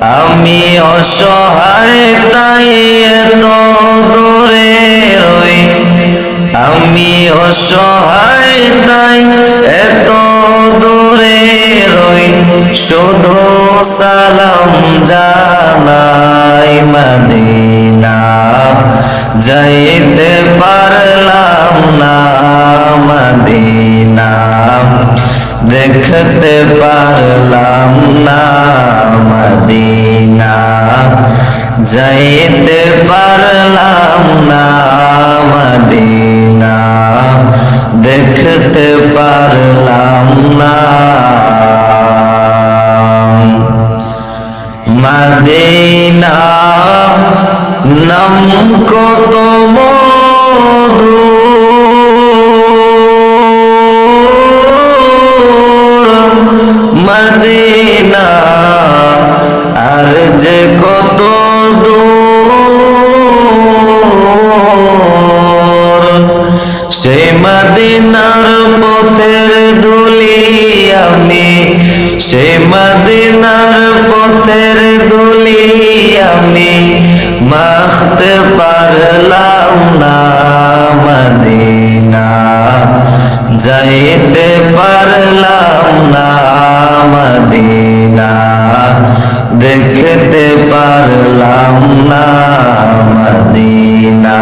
আমি অসহায় তাই এত দূরে রই, আমি অসহায় তাই এত দূরে রই, শুধু সালাম জানাই মদিনা, যাইতে পারলাম না মদিনা, দেখতে পারলাম না মদিনা, যাইতে পারলাম না মদিনা, দেখতে পারলাম না মদিনা। নাম কত মধু, মদিনা আর যে কত দূর, সেই মদিনার পথের ধুলি আমি, সেই মদিনার পথের ধুলি আমি মাখতে পারলাম না মদিনা, যাইতে পারলাম না মদিনা, দেখতে পারলাম না মদিনা,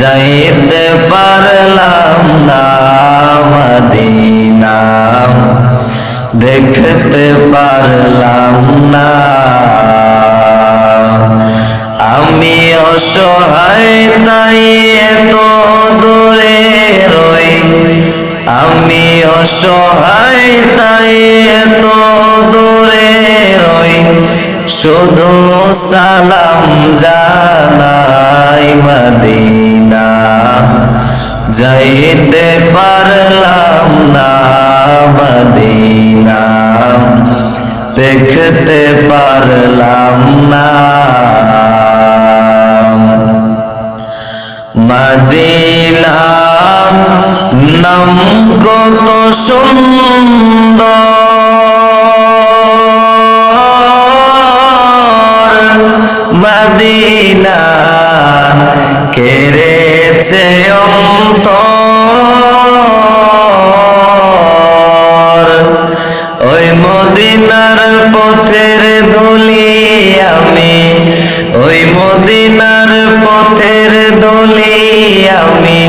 যাইতে পারলাম না মদিনা, দেখতে পারলাম না। আমি অসহায় তাই এত দূরে রই, আমি অসহায় তাই এত দূরে রই, শুধু সালাম জানাই মদিনা, যাইতে পারলাম না মদিনা, দেখতে পারলাম না মদিনা। নাম কত সুন্দর, মদিনা কেড়েছে অন্তর, ওই মদিনার পথের ধুলি আমি, ওই মদিনার পথের ধুলি আমি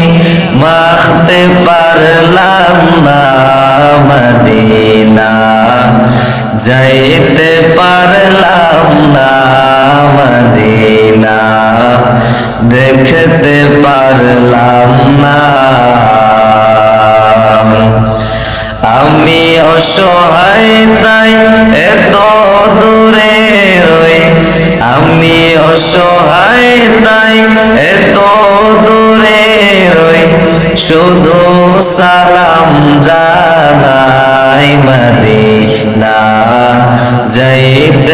মাখতে পারলাম না মদিনা, যাইতে পারলাম না মদিনা, দেখতে পারলাম না। আমি অসহায় তাই এত দূরে রই, আমি অসহায় তাই এত দূরে রই, শুধু সালাম জানাই মদিনা, যাইতে